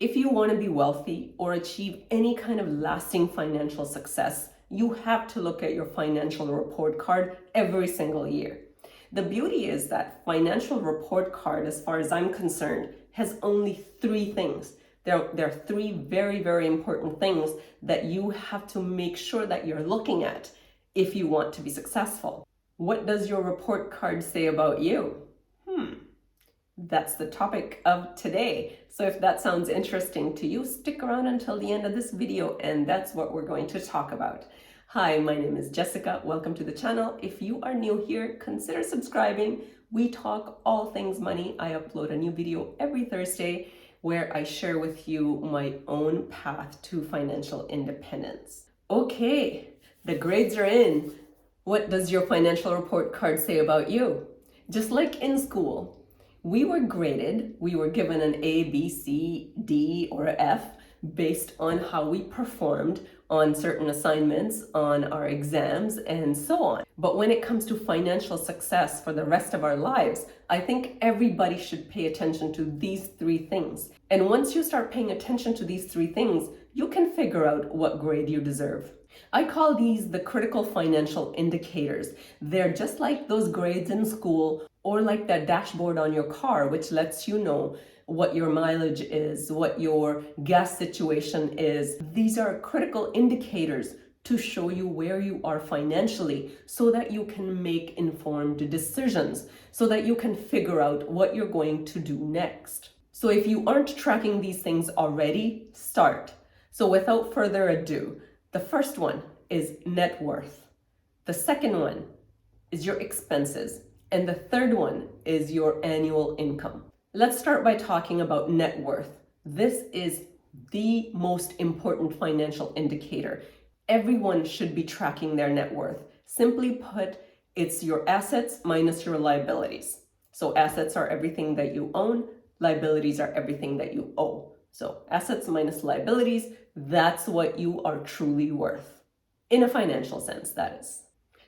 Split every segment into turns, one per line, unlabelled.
If you want to be wealthy or achieve any kind of lasting financial success, you have to look at your financial report card every single year. The beauty is that financial report card, as far as I'm concerned, has only three things. There are three very, very important things that you have to make sure that you're looking at if you want to be successful. What does your report card say about you? That's the topic of today. So if that sounds interesting to you, stick around until the end of this video, and that's what we're going to talk about. Hi, my name is Jessica. Welcome to the channel. If you are new here, consider subscribing. We talk all things money. I upload a new video every Thursday where I share with you my own path to financial independence. Okay, the grades are in. What does your financial report card say about you? Just like in school, we were graded, we were given an A, B, C, D, or F based on how we performed on certain assignments, on our exams, and so on. But when it comes to financial success for the rest of our lives, I think everybody should pay attention to these three things. And once you start paying attention to these three things, you can figure out what grade you deserve. I call these the critical financial indicators. They're just like those grades in school, or like that dashboard on your car, which lets you know what your mileage is, what your gas situation is. These are critical indicators to show you where you are financially so that you can make informed decisions, so that you can figure out what you're going to do next. So if you aren't tracking these things already, start. So without further ado, the first one is net worth. The second one is your expenses. And the third one is your annual income. Let's start by talking about net worth. This is the most important financial indicator. Everyone should be tracking their net worth. Simply put, it's your assets minus your liabilities. So assets are everything that you own, liabilities are everything that you owe. So assets minus liabilities, that's what you are truly worth. In a financial sense, that is.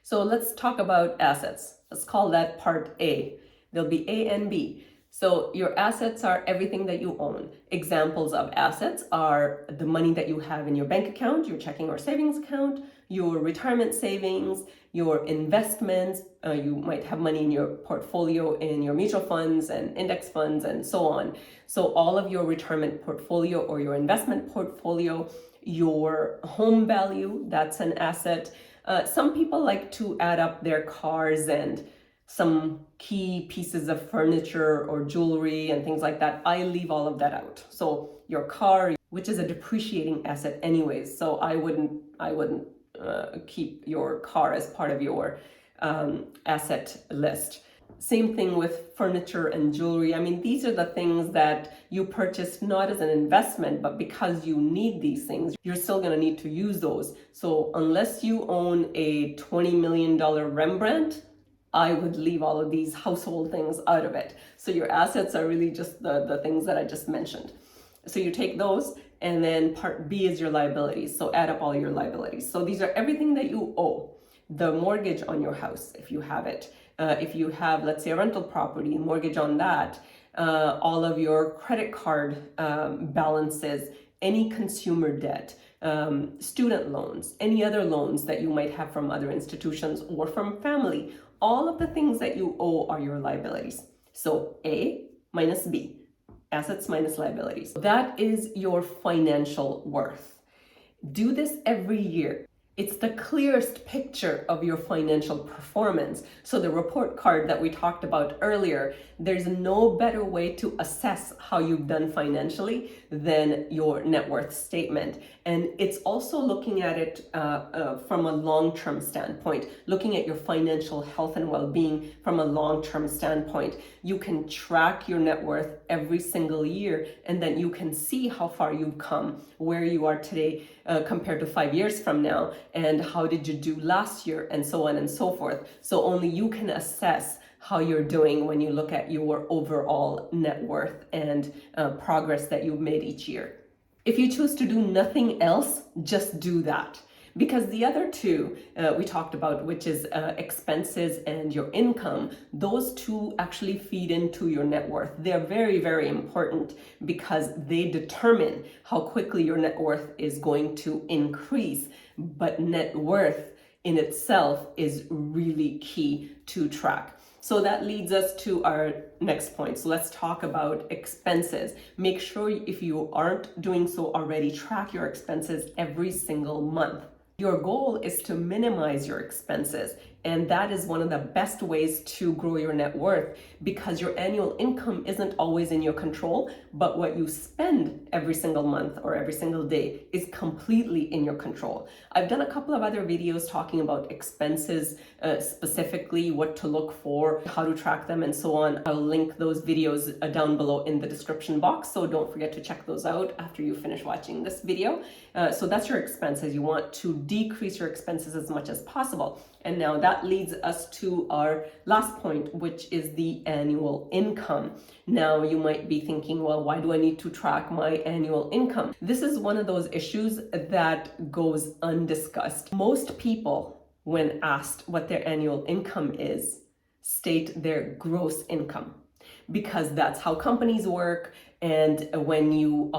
So let's talk about assets. Let's call that part A. There'll be A and B. So your assets are everything that you own. Examples of assets are the money that you have in your bank account, your checking or savings account, your retirement savings, your investments. You might have money in your portfolio in your mutual funds and index funds and so on. So all of your retirement portfolio or your investment portfolio, your home value, that's an asset. Some people like to add up their cars and some key pieces of furniture or jewelry and things like that. I leave all of that out. So your car, which is a depreciating asset anyways, so I wouldn't keep your car as part of your asset list. Same thing with furniture and jewelry. I mean, these are the things that you purchase not as an investment, but because you need these things, you're still going to need to use those. So unless you own a $20 million Rembrandt, I would leave all of these household things out of it. So your assets are really just the things that I just mentioned. So you take those, and then part B is your liabilities. So add up all your liabilities. So these are everything that you owe. The mortgage on your house, if you have it. If you have, let's say, a rental property, mortgage on that, all of your credit card balances, any consumer debt, student loans, any other loans that you might have from other institutions or from family, all of the things that you owe are your liabilities. So A minus B, assets minus liabilities. That is your financial worth. Do this every year. It's the clearest picture of your financial performance. So the report card that we talked about earlier, there's no better way to assess how you've done financially than your net worth statement. And it's also looking at it from a long-term standpoint, looking at your financial health and well-being from a long-term standpoint. You can track your net worth every single year, and then you can see how far you've come, where you are today compared to 5 years from now, and how did you do last year, and so on and so forth. So only you can assess how you're doing when you look at your overall net worth and progress that you've made each year. If you choose to do nothing else, just do that. Because the other two we talked about, which is expenses and your income, those two actually feed into your net worth. They're very, very important because they determine how quickly your net worth is going to increase. But net worth in itself is really key to track. So that leads us to our next point. So let's talk about expenses. Make sure, if you aren't doing so already, track your expenses every single month. Your goal is to minimize your expenses, and that is one of the best ways to grow your net worth, because your annual income isn't always in your control, but what you spend every single month or every single day is completely in your control. I've done a couple of other videos talking about expenses, specifically what to look for, how to track them, and so on. I'll link those videos down below in the description box, so don't forget to check those out after you finish watching this video. So that's your expenses. You want to decrease your expenses as much as possible. And now that leads us to our last point, which is the annual income. Now you might be thinking, well, why do I need to track my annual income? This is one of those issues that goes undiscussed. Most people, when asked what their annual income is, state their gross income, because that's how companies work. And when you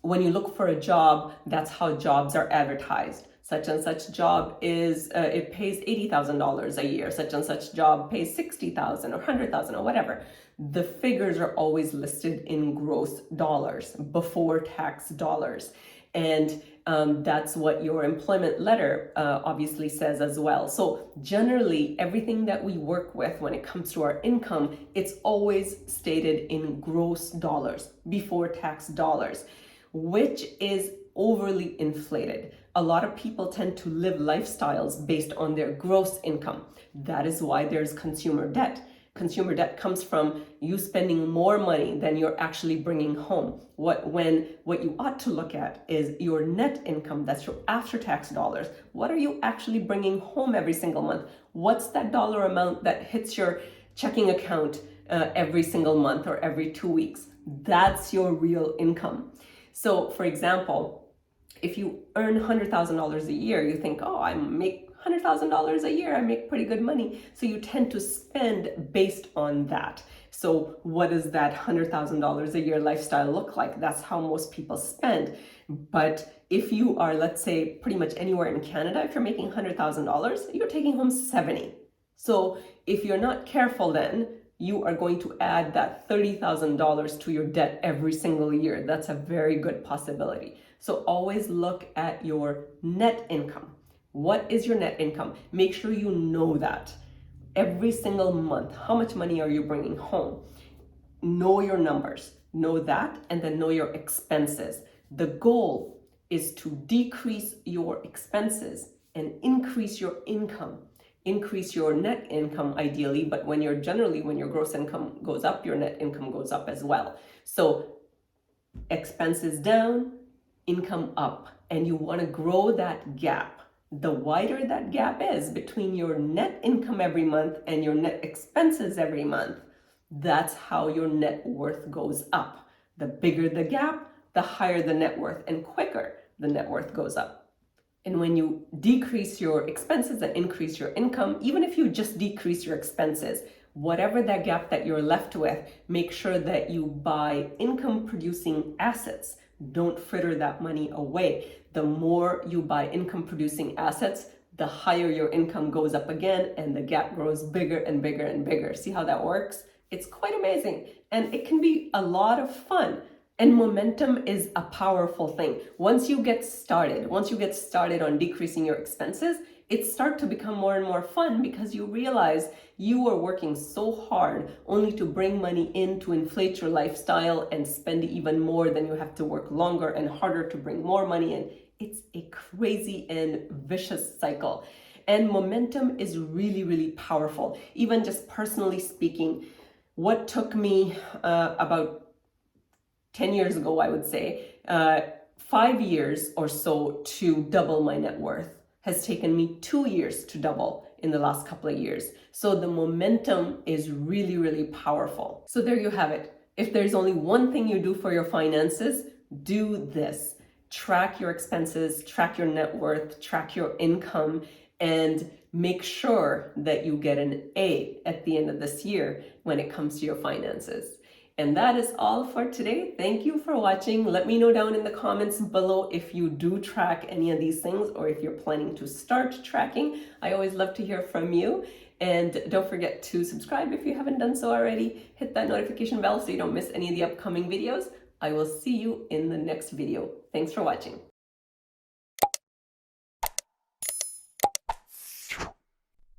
look for a job, that's how jobs are advertised. Such and such job is, it pays $80,000 a year. Such and such job pays $60,000 or $100,000 or whatever. The figures are always listed in gross dollars, before tax dollars. And that's what your employment letter obviously says as well. So generally, everything that we work with when it comes to our income, it's always stated in gross dollars, before tax dollars, which is overly inflated. A lot of people tend to live lifestyles based on their gross income. That is why there's consumer debt. Consumer debt comes from you spending more money than you're actually bringing home. What you ought to look at is your net income. That's your after-tax dollars. What are you actually bringing home every single month? What's that dollar amount that hits your checking account every single month or every 2 weeks? That's your real income. So, for example, if you earn $100,000 a year, you think, oh, I make $100,000 a year, I make pretty good money. So you tend to spend based on that. So what does that $100,000 a year lifestyle look like? That's how most people spend. But if you are, let's say, pretty much anywhere in Canada, if you're making $100,000, you're taking home 70. So if you're not careful, then you are going to add that $30,000 to your debt every single year. That's a very good possibility. So always look at your net income. What is your net income? Make sure you know that every single month. How much money are you bringing home? Know your numbers. Know that, and then know your expenses. The goal is to decrease your expenses and increase your income. Increase your net income ideally, but when your gross income goes up, your net income goes up as well. So expenses down, income up, and you want to grow that gap. The wider that gap is between your net income every month and your net expenses every month, that's how your net worth goes up. The bigger the gap, the higher the net worth, and quicker the net worth goes up. And when you decrease your expenses and increase your income, even if you just decrease your expenses, whatever that gap that you're left with, make sure that you buy income producing assets. Don't fritter that money away. The more you buy income producing assets, the higher your income goes up again, and the gap grows bigger and bigger and bigger. See how that works? It's quite amazing, and it can be a lot of fun. And momentum is a powerful thing. Once you get started on decreasing your expenses, it starts to become more and more fun, because you realize you are working so hard only to bring money in to inflate your lifestyle and spend even more. Then you have to work longer and harder to bring more money in. It's a crazy and vicious cycle. And momentum is really, really powerful. Even just personally speaking, what took me about 10 years ago, I would say, 5 years or so to double my net worth has taken me 2 years to double in the last couple of years. So the momentum is really, really powerful. So there you have it. If there's only one thing you do for your finances, do this. track your expenses, track your net worth, track your income, and make sure that you get an A at the end of this year when it comes to your finances. And that is all for today. Thank you for watching. Let me know down in the comments below if you do track any of these things or if you're planning to start tracking. I always love to hear from you. And don't forget to subscribe if you haven't done so already. Hit that notification bell so you don't miss any of the upcoming videos. I will see you in the next video. Thanks for watching.